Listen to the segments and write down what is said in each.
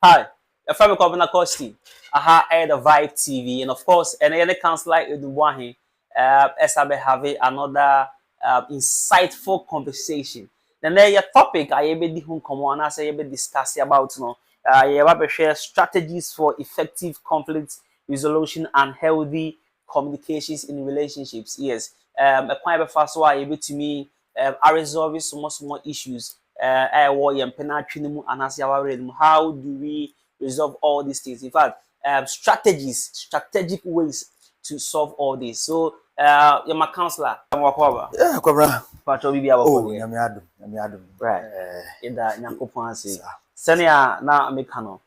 Hi, a family company Costi. Aha, the Vibe TV, and of course, and any council like Eduwahi, SAB having another insightful conversation. Then there your topic I be the come on, I say be discussing about no. You have to share strategies for effective conflict resolution and healthy communications in relationships. Yes, a quite fast way able to me I resolve some small issues how do we resolve all these things? In fact, strategic ways to solve all this. So, you're my counselor. Yeah, Cobra. Patrol Oh, Yamiadum. right. In the Nyakopansi. Senior now Americano.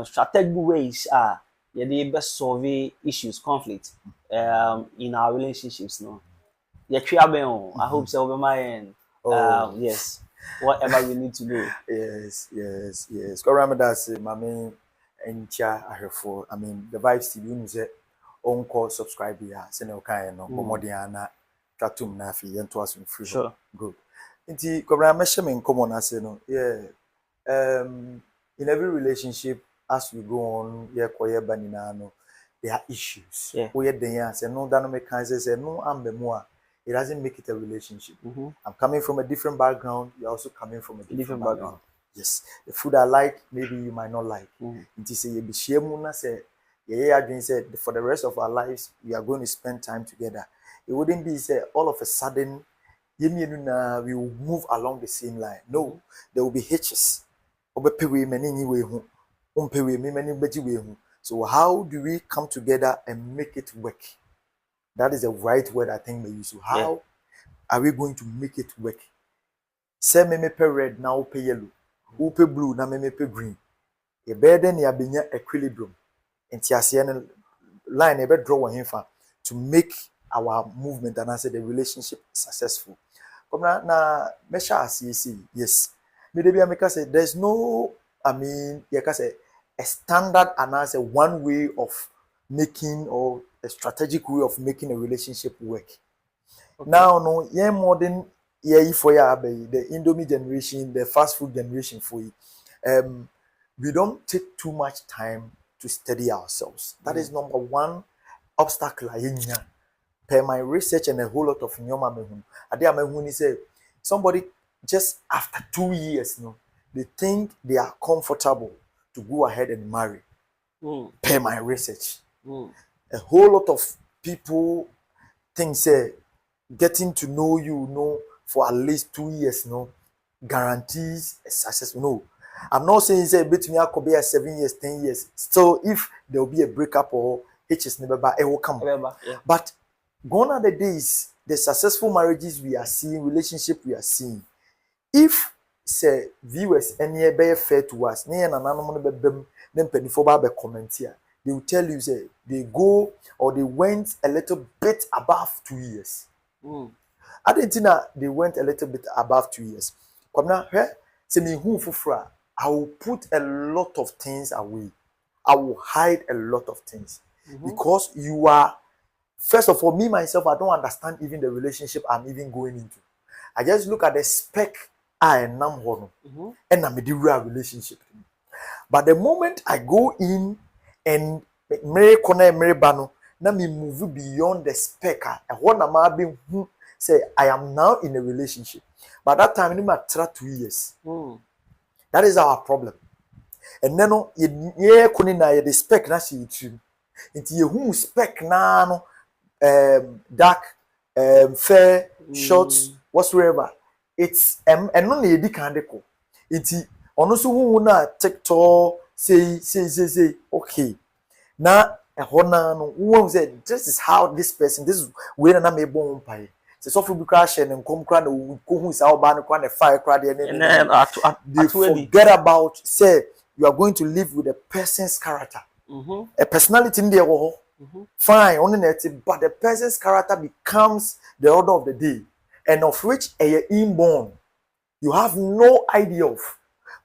Strategic ways are the best solve issues, conflict in our relationships. No, yeah, I hope so. Over my end. Yes. Whatever we need to do. Yes. Cobra, that's my main and chair. I mean, the Vibes TV is on call subscribe here. Send your kind of Bomodiana, Katum Nafi, and twas in free. Sure. Good. Inti Cobra, measurement common as no. Yeah. In every relationship, as we go on, there are issues. Yeah. We say no, that no make say no, I'm the more. It doesn't make it a relationship. I'm coming from a different background. You're also coming from a different background. Yes. The food I like, maybe you might not like. It is a say, for the rest of our lives, we are going to spend time together. It wouldn't be say all of a sudden, we will move along the same line. No, there will be hitches. So how do we come together and make it work? That is the right word I think they use. So how are we going to make it work? Say me pay red, now pay yellow. Who pay blue, now me pay green. A better than ya equilibrium. And tiasian line a draw him to make our movement and answer the relationship successful. Come na mesha as yes. Maybe I make say there's no, I mean, say a standard and answer one way of making or a strategic way of making a relationship work. Okay. Now, no, modern for the Indomie generation, the fast food generation for you. We don't take too much time to study ourselves. That is number one obstacle. Per my research and a whole lot of nyoma mehun, say somebody just after 2 years, they think they are comfortable to go ahead and marry. Per my research. A whole lot of people think say getting to know you, for at least 2 years, guarantees a success. No, I'm not saying say between could be 7 years, 10 years. So if there will be a breakup or hitches never, it will come. But gone are the days, the successful marriages we are seeing, relationship we are seeing. If say viewers any be fair to us, then comment here. They will tell you say they go or they went a little bit above 2 years. Argentina, they went a little bit above 2 years. Come now, say me who fufra, I will put a lot of things away. I will hide a lot of things because you are. First of all, me myself, I don't understand even the relationship I'm even going into. I just look at the spec I am and I'm a real relationship. But the moment I go in and now me move beyond the spec, say I am now in a relationship. By that time, I try 2 years. That is our problem. And then the spec na she trim. Into you spec na dark, fair, short, whatsoever. It's and only a dicandeko. It's also who na TikTok say okay. Now a honor who said this is how this person this is where na me born pie. So software be crashing and come cry no who is our ban the fire cry and then they forget about say you are going to live with a person's character. A personality in there, fine, only that, but the person's character becomes the order of the day, and of which a inborn you have no idea of.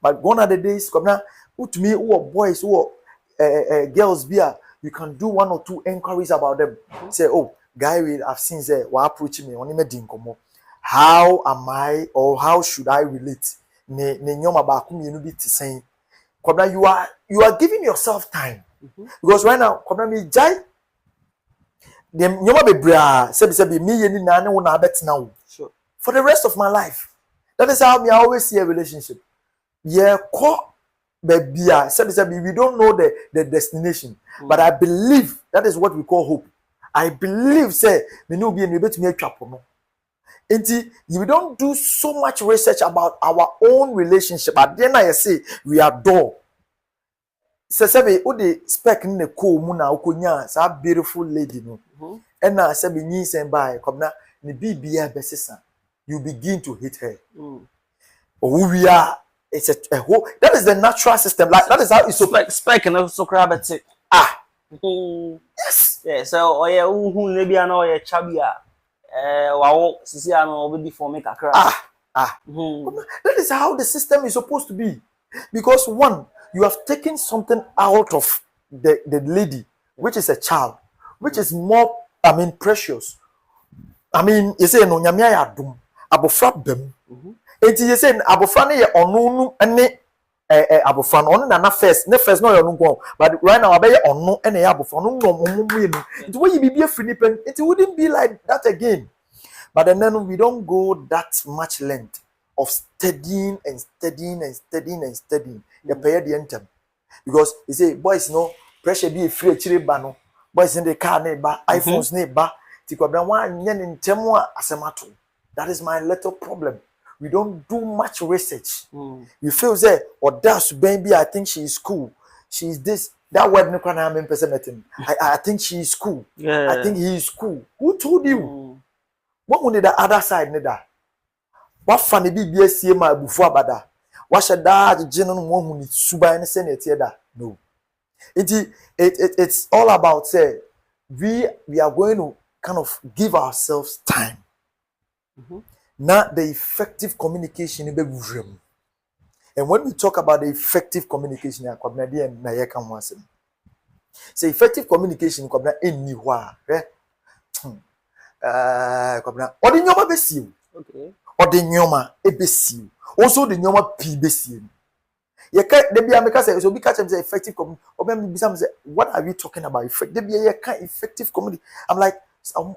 But gone are the days, come now, to me, who are boys, who are girls, you can do 1 or 2 inquiries about them. Say, oh, guy, I've seen say, what approaching me, only me dinkomo. How am I, or how should I relate? Ne nyoma ba kum yenu bi ti saying. Kwabena, you are giving yourself time. Because right now, Kwabena, me jai the nyoma bebra sebi me yeni na ne wo na abet now. Sure. For the rest of my life. That is how me I always see a relationship. Yeah, baby, we don't know the destination, but I believe that is what we call hope. I believe, say, me no be able to make no. You don't do so much research about our own relationship. But then I say we adore. Say, the spec in the cool muna ukunya sa beautiful lady no. And now say be ni sen by come na ni BBA besisa. You begin to hate her. Oh, we are. It's a whole. That is the natural system. Like that is how it's so. Spec and also grab it. Yes. Yeah. So oh yeah, who maybe I know yeah chabia. Wow, sisi ano obi for make a crack. That is how the system is supposed to be. Because one, you have taken something out of the lady, which is a child, which is more, precious. You say no nyamia ya dum abofra bem. Enti you say abofra ne ye onu ne abofra no na first no ye onu go, but right now abeye onu ne ye abofra no mu no. Enti when you be a free nipen, it wouldn't be like that again. But then we don't go that much length of studying. You pay the end. Because you say boys no pressure be free chire ba no. Boys in the car ne ba, iPhones ne ba. That is my little problem. We don't do much research. You feel say or that's baby, I think she is cool. She is this. That word no can have person. I think she is cool. Yeah. I think he is cool. Who told you? What would the other side need that? What funny BBS my before bada? What should that general one who needs suba and send it here? No. It's all about say we are going to kind of give ourselves time. Not the effective communication in the room. And when we talk about the effective communication, say effective communication anywhere. Or the nyoma besi. Okay. Or the nyoma ebesi. Also the nyoma pi besi. You can't. Debi ameka say so. Be catch them say effective communication. Or maybe some say, what are we talking about? Debi effective communication. I'm like,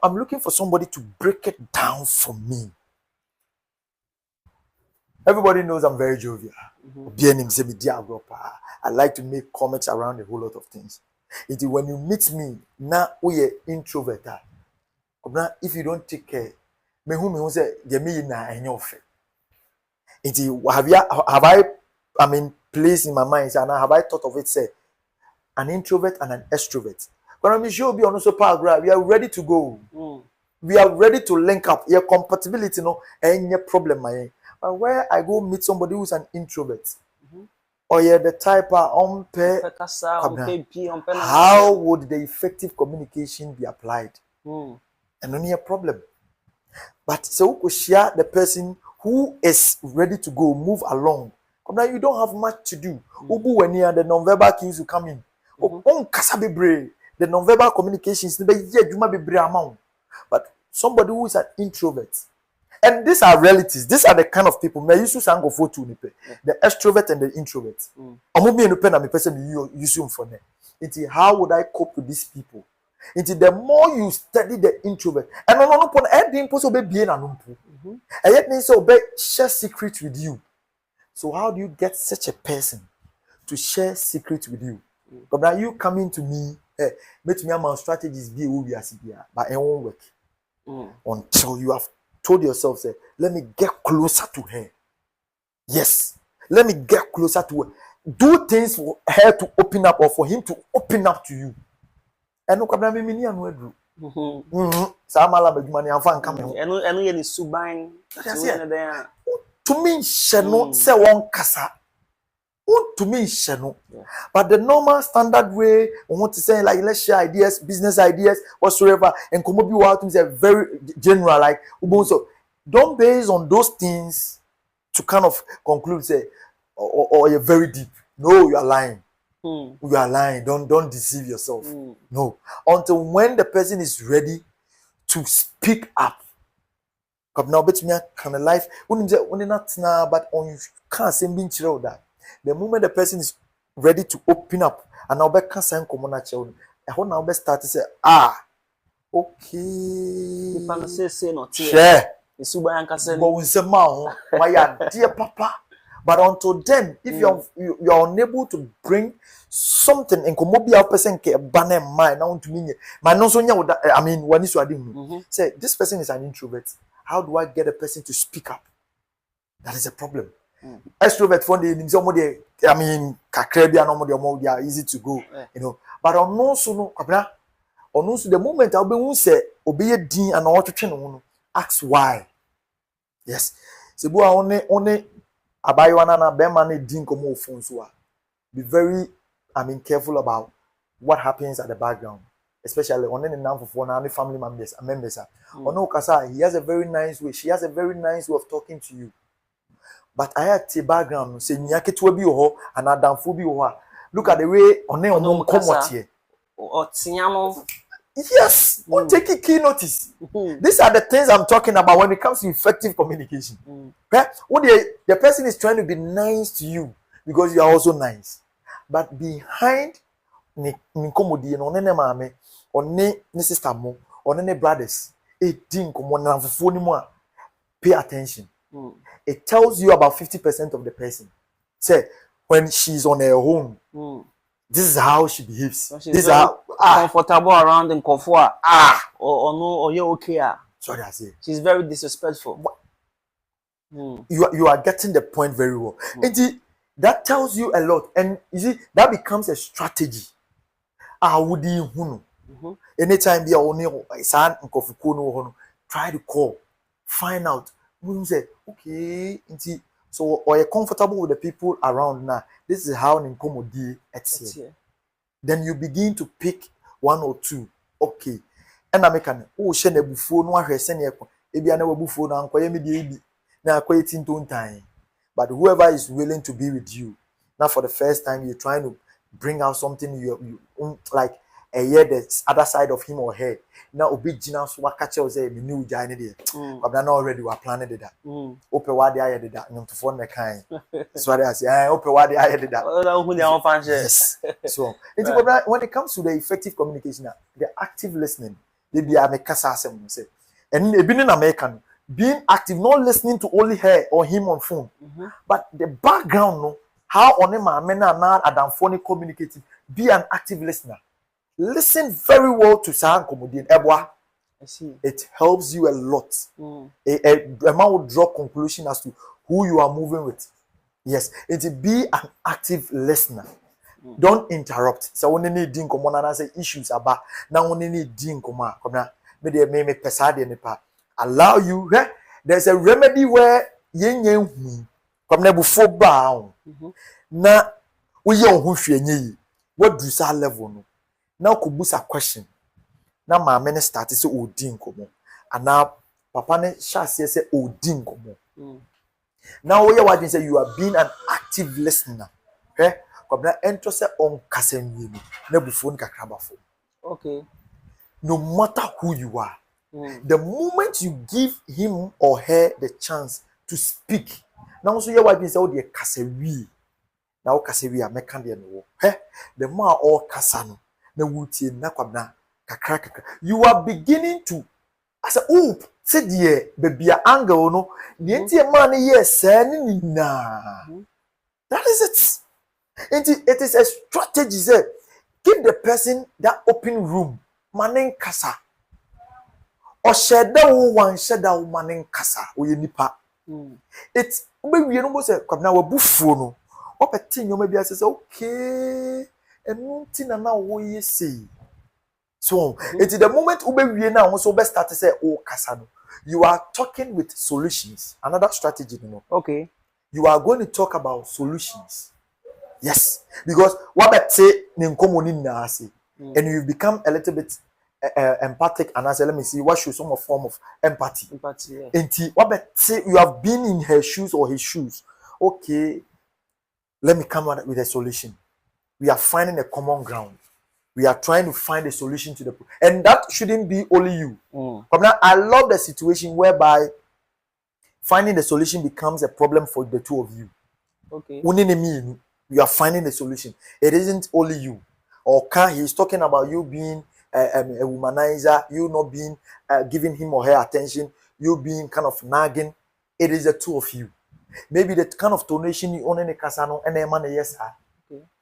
I'm looking for somebody to break it down for me. Everybody knows I'm very jovial. I like to make comments around a whole lot of things. When you meet me, now we are introvert. If you don't take care, me who say me na enyofe. Have I placed in my mind and have I thought of it say an introvert and an extrovert. When I'm sure be on so paragraph, we are ready to go. We are ready to link up. Your compatibility, no, any problem, my. But where I go meet somebody who's an introvert, or you're the type of how would the effective communication be applied? And only a problem. But so we could share the person who is ready to go, move along. Now you don't have much to do. Ubu when the non-verbal cues will come in. The non-verbal communications, but somebody who is an introvert. And these are realities. These are the kind of people. The extrovert and the introvert. How would I cope with these people? The more you study the introvert, and share secrets with you. So how do you get such a person to share secrets with you? But now you coming to me, make me my strategies be but it won't work until you have told yourself, say, let me get closer to her. Yes, let me get closer to her. Do things for her to open up or for him to open up to you. And no problem, me and we do. To me, sheno say one kasa. To me, sheno. But the normal standard way, I want to say like let's share ideas, business ideas, whatsoever, and come up with things are very general. Like so, don't base on those things to kind of conclude say, or you're very deep. No, you are lying. You are lying. Don't deceive yourself. No, until when the person is ready to speak up. Now, bet me kind of life. But on you can't say that. The moment the person is ready to open up and now back can common natural. I want now best start to say, okay. Say not Share. It's super ankasa. My dear papa. But until then, if you're unable to bring something in Komobia person ke banner mind now to me, I mean, when is you say this person is an introvert. How do I get a person to speak up? That is a problem. Extrovert for somebody, I mean, kakrebia no they are easy to go, you know. But on no so no kabra, on no so the moment I'll be say obey din and what to train ask why. Yes. Sebu only abayiwana na bema ne din komo phone so be very careful about what happens at the background, especially on any number for any family members. Ono kasa, he has a very nice way, she has a very nice way of talking to you. But I had the background say nyake to bi ho and adamfo bi ho. Look at the way ono come out here. Yes, take a key notice. These are the things I'm talking about when it comes to effective communication. The person is trying to be nice to you because you are also nice. But behind Nikomodi and Onene Mame, One sister mo, Onene brothers, pay attention. It tells you about 50% of the person. Say, when she's on her own, this is how she behaves. She's this is how comfortable around in Kofua. Or no, or you're okay. Sorry, I say. She's very disrespectful. You are getting the point very well. And that tells you a lot. And you see, that becomes a strategy. Would you anytime you are try to call, find out. We say, okay, so or you're comfortable with the people around now. This is how Ninkomodi etc. Then you begin to pick one or two. Okay. And I make share the buffo no ahwe send ebi ana buffo na ankoye me de ebi na akoye tinto ntan. But whoever is willing to be with you, now for the first time you're trying to bring out something you like a year the other side of him or her. Now obi gina so waka che say me new jai ne de. But now already we are planning that. Ope wa de aye de that nyom to phone me kan. So I say ope wa de aye de that. Yes. So when it comes to the effective communication, the active listening, they be a kasa asem say. And being in American, being active, not listening to only her or him on phone, but the background, no, how on him na adam phone communicating, be an active listener. Listen very well to Sahan Komodian Ebwa. I see. It helps you a lot. A man will draw conclusion as to who you are moving with. Yes, it be an active listener. Don't interrupt. So when you need din komo na say issues about now when you need din komo come na me pesade ne pa allow you. There's a remedy where yen hu come na before ba na we ye hu hwe nyi what do sa level no. Now could boost a question. Now my men start to say odin komo. And now papa ne shasi say odin komo. Now what you say you are being an active listener. Come na enter say on kasenwi na bufon kakraba fo. Okay. No matter who you are, the moment you give him or her the chance to speak. Now so what you say o de kasewi. Now kasewi a meka de no. The ma all kasano. You are beginning to I said, oh, said ye, baby, angle no, the money, yes, na. That is it. It is a strategy. Say, give the person that open room, maning kasa. Or shadow one shadow maning kasa, or nipa. It's maybe you know, say, come now a buffo. Up a thing, you maybe I says, okay. And nothing now what you say. So it's the moment we now also best start to say, oh Kasano, you are talking with solutions. Another strategy, you know. Okay. You are going to talk about solutions. Yes. Because what I say and you become a little bit empathic and I say, let me see what shows some form of empathy. Empathy, And what I say you have been in her shoes or his shoes. Okay, let me come out with a solution. We are finding a common ground. We are trying to find a solution to the problem. And that shouldn't be only you. I love the situation whereby finding the solution becomes a problem for the two of you. Okay. You are finding a solution. It isn't only you. Or he's talking about you being a womanizer, you not being giving him or her attention, you being kind of nagging. It is the two of you. Maybe the kind of donation you own in the casano and a man, yes,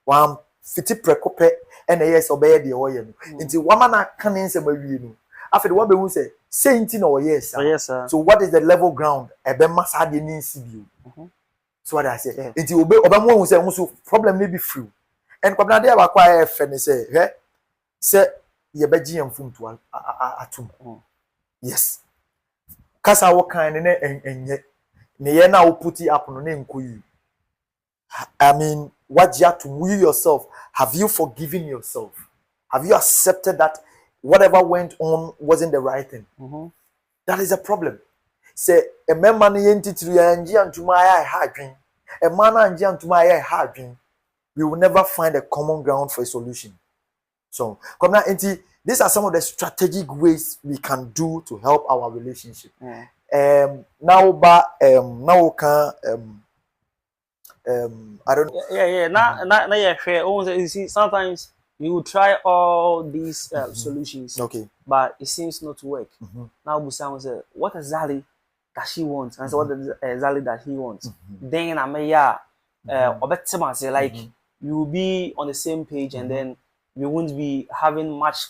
one fiti precope and a yes obey the oil. Into woman can answer my view. After the one who say, saying or yes, sir. So what is the level ground? A bemas had the needs you. So what I say, it will be Obama who say, also problem may be free. And come there, acquire a friend say, ye beji and fun to atum. Yes. Kasa wo kan ne enye. Ne ye na wo put it up no name you. I mean, what you have to you yourself, have you forgiven yourself? Have you accepted that whatever went on wasn't the right thing? That is a problem. Say a man entity and to my hard dream. A man and to my hard dream. We will never find a common ground for a solution. So, come now, these are some of the strategic ways we can do to help our relationship. Now I don't know. Yeah. Now, you see, sometimes you try all these solutions, Okay, but it seems not to work. Now, Busam said, "What exactly does she want?" And so, what exactly does he want? Then I may say like you will be on the same page, and then we won't be having much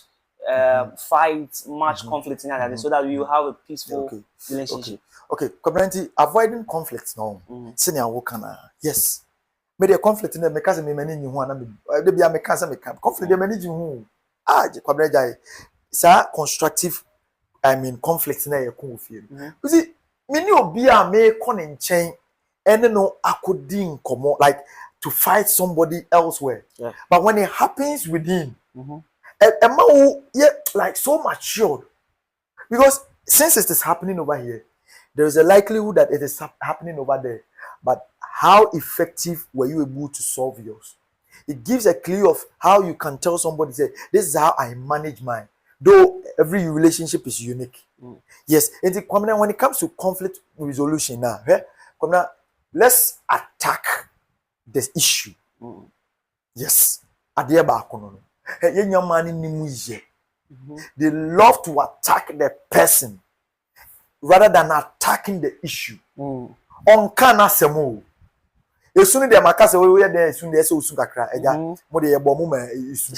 fights, much conflict in that, so that we will have a peaceful relationship. Okay, community avoiding conflicts now. Senior wokana. Yes. Maybe a conflict in the because me many you want to be a mechanism conflict the many you community constructive conflict na yakun feel. You see many obi a me kon chain and no akodi nkomo like to fight somebody elsewhere. But when it happens within a man like so matured because since it is happening over here, there is a likelihood that it is happening over there. But how effective were you able to solve yours? It gives a clue of how you can tell somebody, say, this is how I manage mine. Though every relationship is unique. Yes, and when it comes to conflict resolution now, let's attack this issue. Yes. They love to attack the person rather than attacking the issue. On kana semo. Esuni de makase we there esuni de so usu kakra eja mo de yebo mo ma isu.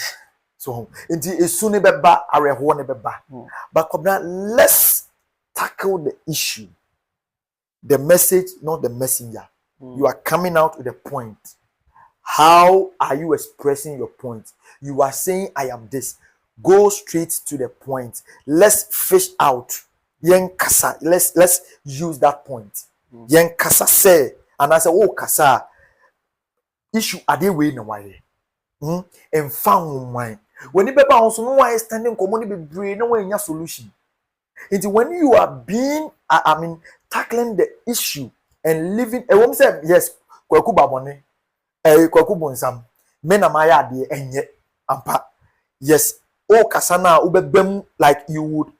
So enti esuni beba areho ne beba. But let's tackle the issue. The message, not the messenger. You are coming out with a point. How are you expressing your point? You are saying, I am this. Go straight to the point. Let's fish out. Yen kasa. Let's use that point. Yen kasa say, and I say, oh kasa. Issue are they way in a way. And found mine. When you be also no one is standing commonly be brain, no way in your solution. It's when you are being, tackling the issue and living. A woman said, yes, kwaku babone. Kwaku bonsam. Mena maya de enye ampa. Yes. Oh kasana ube like you would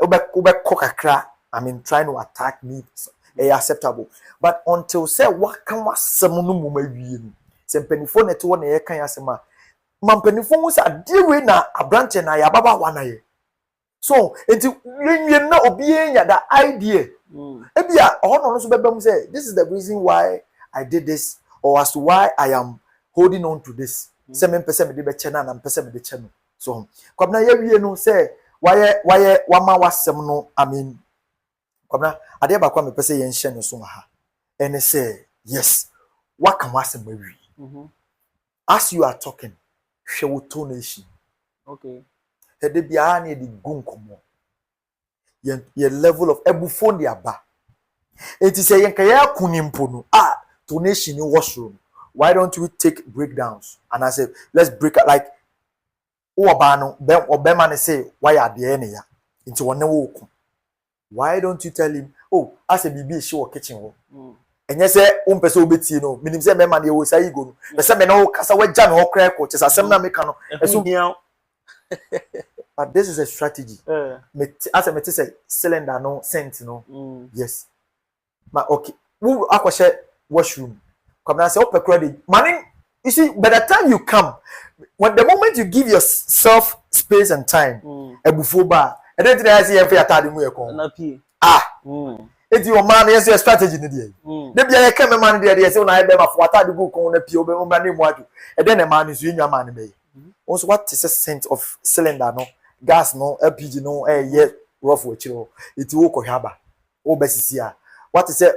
ube kokakra. Trying to attack me. Acceptable. But until say what can was some no maybe. Some penifone to one a can yasema. Man penifone was a deal with a branch and I ababa one. So until you know obeying that idea. Ebia ono so bebam say this is the reason why I did this or as to why I am holding on to this. Say me pese me de be chena na pese me de cheno. So kwabna ye wie no say why wama wasem no kwabna ade ba kwa me pese ye nhye no so ha. And say yes. What can wasem we? As you are talking, she will tonation. Okay. Hede bia na de gunkomo. Your level of ebufon dia ba. It is saying kaya kunimpo no. Tonation in washroom. Why don't we take breakdowns? And I say, let's break it like Obano, Obama say, why are the enemy? Into one walk. Why don't you tell him, oh, as a BB show kitchen? And yes, person beti no, meaning say man they will say go. The same no kasa we jam or crack or just asem na make no. But this is a strategy. As I say cylinder no scent no. Yes. But okay. Who akwashe washroom. Come and say open credit. Money You see, by the time you come, when the moment you give yourself space and time, ebufoba, and then I see every atade mu ekon. It's your man, yes, your strategy. Maybe I come a man there, so I be my water the book on a pure name what, and then a man is in your man. Also, what is a sense of cylinder? No gas, no LPG, no air yet rough with you. It's Woko Haba. Oh, Bessia. What is it?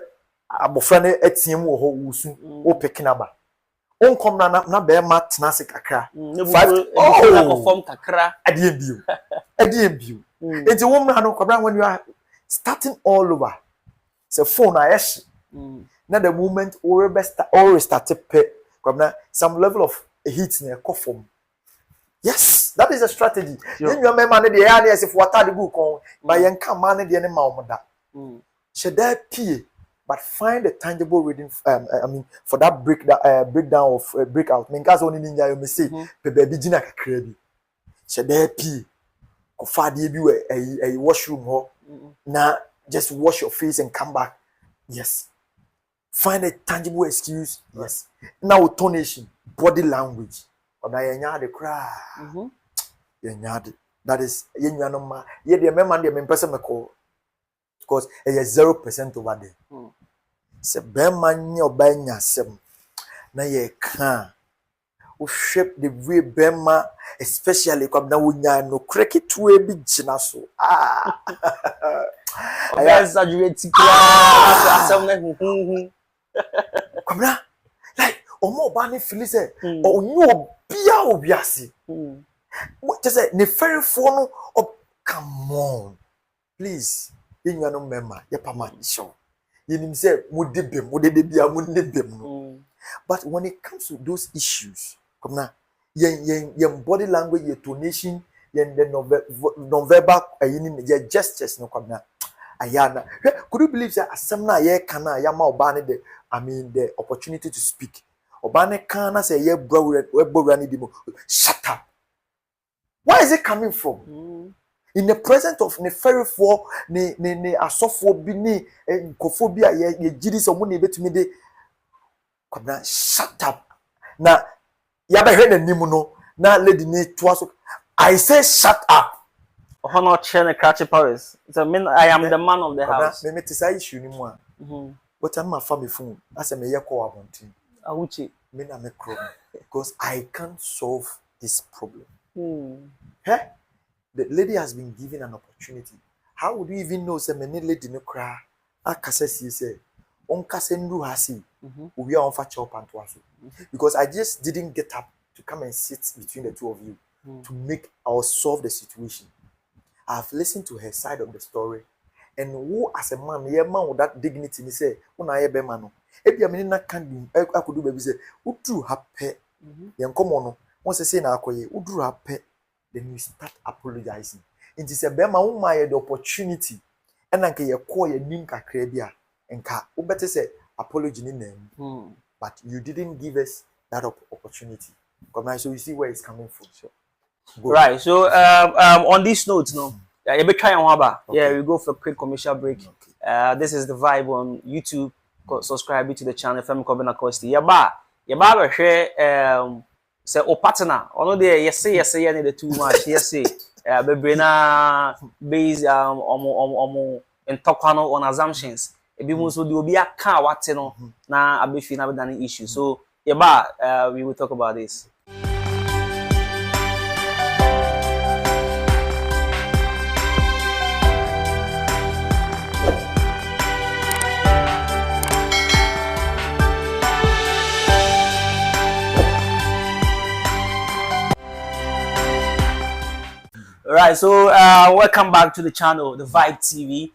Abofrane etim wo ho wusu o pekinaba on kom na be ma tenase kakra 5 perform kakra adiem bio enti wo mra no kwabra when you are starting all over say phone ayesh na the moment or restart kwabra some level of heat na ekofom. Yes, that is a strategy. Then you remember na the area as if water the book on by yanka man de ne ma omoda sheda pie. But find a tangible reading. For that breakdown of breakout. Because only ninja you may say, baby jina kakrebi. Shede pi. Kofadi bi a washroom ho. Now just wash your face and come back. Yes. Find a tangible excuse. Yes. Now tonation, body language. Oda yenya de cry. Yenya de. That is yenya no ma. Ye de memman de person me call. Because it is 0% over there. Se Berman your banya sem na ye can who shape the way Berma, especially come now no cricket to a big chinaso. I exaggerate. Come now, like more banny Phyllis or no Bia Obiasi. What is it? The fairy phone of come on, please. In your no member, your permanent show. You say, but when it comes to those issues, come now, your body language, your tonation, your non-verbal, your gestures, no come now. Ayana, could you believe that Asamna ye kana yama obane the opportunity to speak? Obane kana say ye bro dimo. Shut up. Where is it coming from? In the presence of ne ferry for ne asofo bi ne kophobia ye gidi so mo ne betumi de kwabna shut up na ya be hwe nanim no na lady ne toa so I say shut up honor chair catch Paris so mean I am the man of the house me tisa issue ni mu a but am fa me phone as me ye call abontin awuchi me na me cry because I can't solve this problem The lady has been given an opportunity. How would you even know say many lady no cry? Akase say on kase ndu hasi. We are on fa chop and twaso. Because I just didn't get up to come and sit between the two of you to make or solve the situation. I've listened to her side of the story. And who as a man, ye man with that dignity me say, "Una ye be man no." Ebi amini na kan akudu baby say, "Udru happy." Yen komo no. Once say na akoye, "Udru happy." Then you start apologizing. It is a bema the opportunity. And then you call your name kakrebia and ka better say apology name. But you didn't give us that opportunity. So you see where it's coming from. Sure. Right. So on this note, no, you be trying waba. Yeah, we go for a quick commercial break. Okay. This is the vibe on YouTube. Subscribe to the channel. Femi Kobina Kosti. Yaba we share say o partner ono dey yes say any the too much yes say bebre na based omo entokano on assumptions ebi mo so dey obi aka wate no na abefi na be dan issue so yeba we will talk about this. Alright, so welcome back to the channel, the Vibe TV.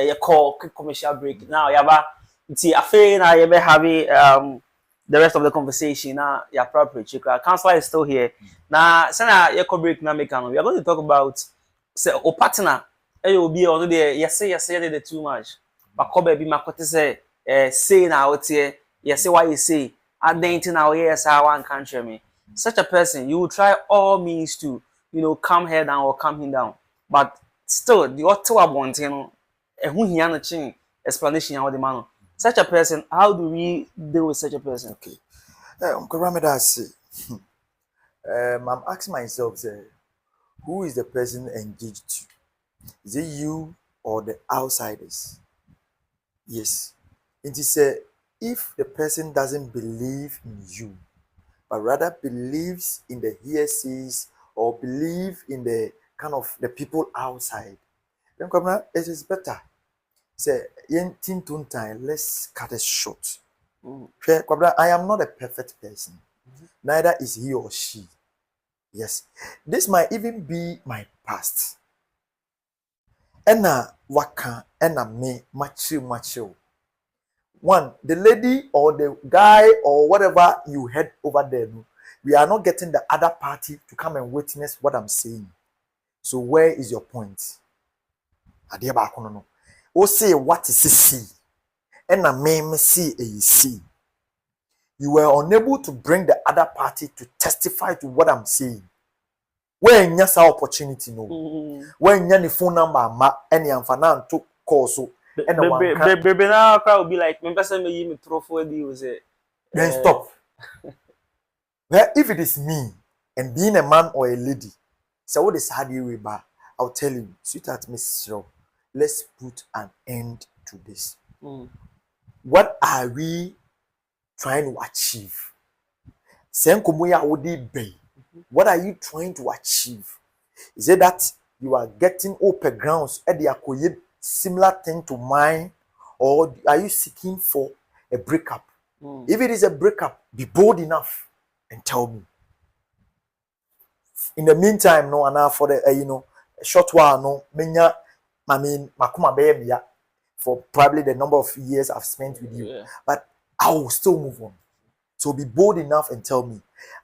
You call quick commercial break. Now, yaba, I feel now you have the rest of the conversation. Now, you're appropriate. Counselor is still here. Now, Sana, you call break now. We are going to talk about say, o partner. You will be on there. You say they too much. But come baby, my cote say now out here. You say what you say. I don't now yes, I want country me. Such a person, you will try all means to. Calm her down or calm him down. But still, the auto want, who he an explanation how the man. Such a person, how do we deal with such a person? Okay. I'm asking myself, say, who is the person engaged to? Is it you or the outsiders? Yes. It is if the person doesn't believe in you, but rather believes in the hearsays or believe in the kind of the people outside, then it is better. Say, let's cut it short. I am not a perfect person. Neither is he or she. Yes. This might even be my past. Ena waka, ena me, machill. One, the lady or the guy or whatever you had over there, we are not getting the other party to come and witness what I'm saying. So where is your point? O say what is see? Ena me see a see. You were unable to bring the other party to testify to what I'm saying. When you say opportunity, no. When you phone number, any amfana to call so. Baby, now crowd will be like, remember some me throw for you say. Then stop. Well, if it is me and being a man or a lady, so what is hard you about? I'll tell you, sweetheart, Miss Rob, let's put an end to this. What are we trying to achieve? What are you trying to achieve? Is it that you are getting open grounds at the similar thing to mine, or are you seeking for a breakup? If it is a breakup, be bold enough and tell me. In the meantime, no, and for the a short while, no, makuma baby for probably the number of years I've spent with you, but I will still move on. So be bold enough and tell me.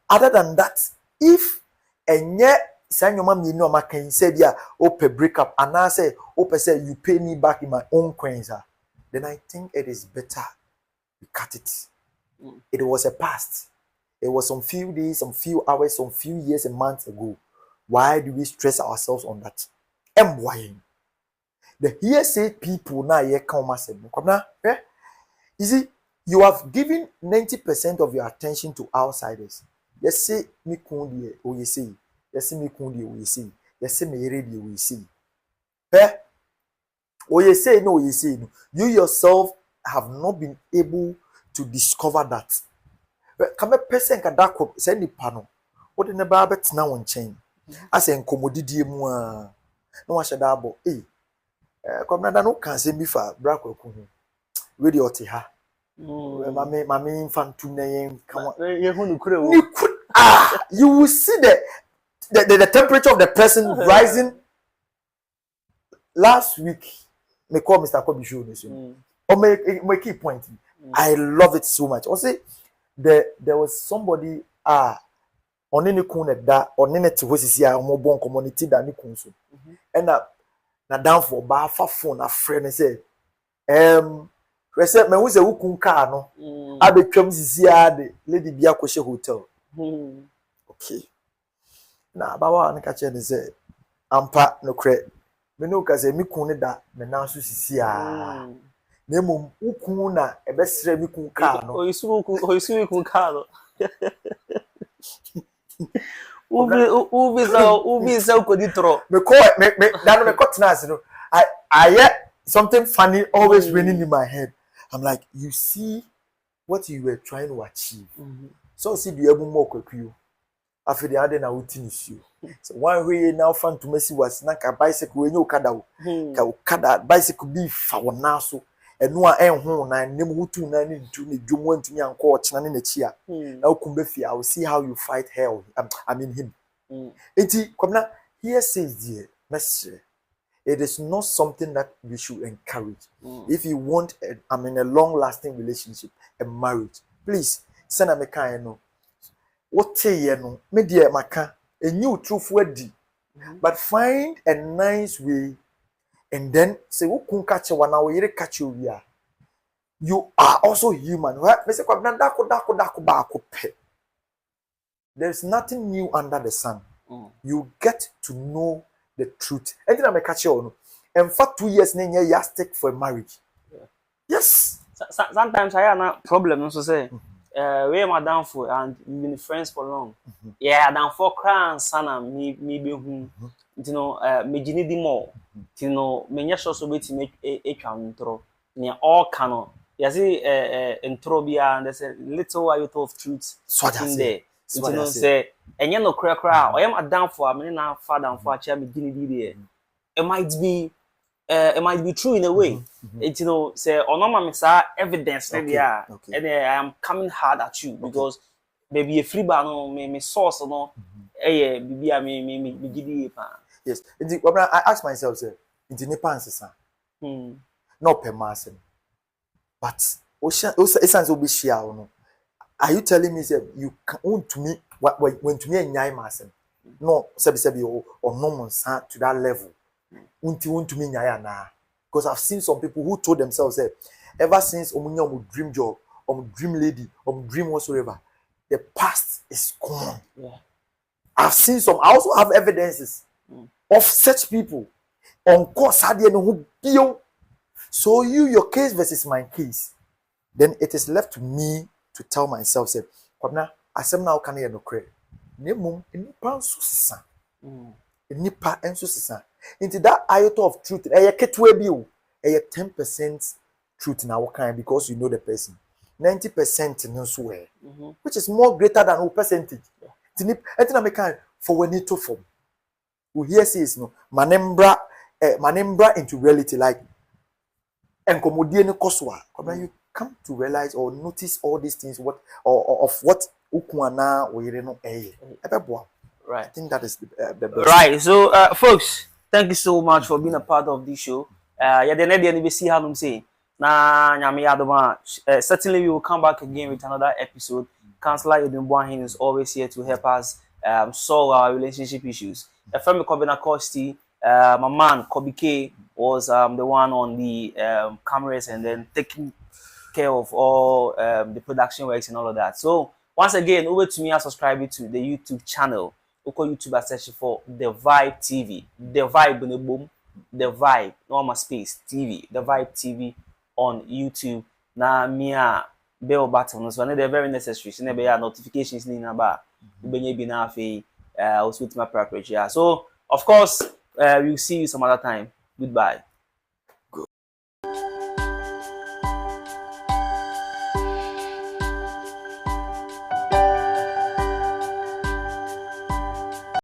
Other than that, if and yet can say open breakup and I say say you pay me back in my own coins, then I think it is better we cut it. It was a past. It was some few days, some few hours, some few years and months ago. Why do we stress ourselves on that? And why? The hearsay people now here come you see, you have given 90% of your attention to outsiders. Yes, say me kundi o you say. Yes, me kundi o you say. Yes, me ready o you say. O you say no, you say no. You yourself have not been able to discover that. Come a person can that send the panel. What in the barber now on chain? I say commodity no one should double. Come no can say me for black or radio tiha. Mammy infant to name come on. You could you will see the temperature of the person rising. Last week, me call Mr. Kobe show or make key point. I love it so much. Also, there was somebody on any corner that on any was here more born community than the council. And na down for bar phone a friend and said, Recep me who say who kun car no. I be twam zia the lady bia kwehye hotel. Okay. Na bawa na ka che ne say ampa no kre. Me no ka say me kun ne da me na so sisi a. Na mum ukun na e be sere me kun car no. Oyisu kun car no. Ubi za ko ditro. Me that me cut na no. I hear something funny always ringing in my head. I'm like, you see what you were trying to achieve. So see the able more quick. After the other now finish you. So one way now fun to messy was like a bicycle when you kada bicycle be for now so and no home and name who two nine into me do want to me and coach and in the chair. Now come be I will see how you fight hell. I mean him. Come now here says dear message. It is not something that we should encourage. If you want a long-lasting relationship, a marriage, please send a kind no. What say you no? Media maka a new truth word, but find a nice way, and then say who can catch one hour you catch you. You are also human. There's nothing new under the sun. You get to know the truth. Anything I may catch you on. And for 2 years, you stick for marriage. Yes. Sometimes I have a problem. So say, we madam for and we've been friends for long. Yeah, dan for crown sana me be hu. You know, me gini di mo. You know, me nya so beti me etwa ntro. Ne all cano. You see intro bia and there's a little iota of truth in there. You know say enye no kra o yam adam for me na father for acha me gini di there. It might be true in a way. It, you know, say onoma me say evidence maybe and I am coming hard at you because maybe a free bar no me source no bibi me gidi pa. Yes. I ask myself, say, into nipa ansesa. No per mass. But essence will be share no. Are you telling me say you want to me when to me nyai mass? No, sebi or no to that level. Want to me nyai na. Because I've seen some people who told themselves say ever since omunya dream job, dream lady, dream whatsoever, the past is gone. Yeah. I've seen some. I also have evidences of such people. On course, so your case versus my case. Then it is left to me to tell myself, say, Kwabna, asem na can you no credit. Nemum, nipa nso sisa. Nipa nso sisa. Into that iota of truth, eye ketwe bi o. Eye 10% truth na wakan because you know the person. 90% nso we. Which is more greater than whole percentage. Etina me kan for when it to form. We hear says no manembra into reality like enkomodie ne koswa. You come to realize or notice all these things what or of what ukuana or no right. I think that is the best. Right. So folks, thank you so much for being a part of this show. Yeah, the next day we see how them say. Na nyame adoma certainly we will come back again with another episode. Counselor Edunbuahin is always here to help us solve our relationship issues. From Kobina Costi, my man Kobe K was the one on the cameras and then taking care of all the production works and all of that. So once again, over to me and subscribe to the YouTube channel. Oko YouTube search for The Vibe TV. The Vibe in the boom. The Vibe, normal space TV. The Vibe TV on YouTube. Na mia bell button. So they're very necessary. So never notifications ni naba. Ubenye binafi. Also with my preparation. So of course, we'll see you some other time. Goodbye.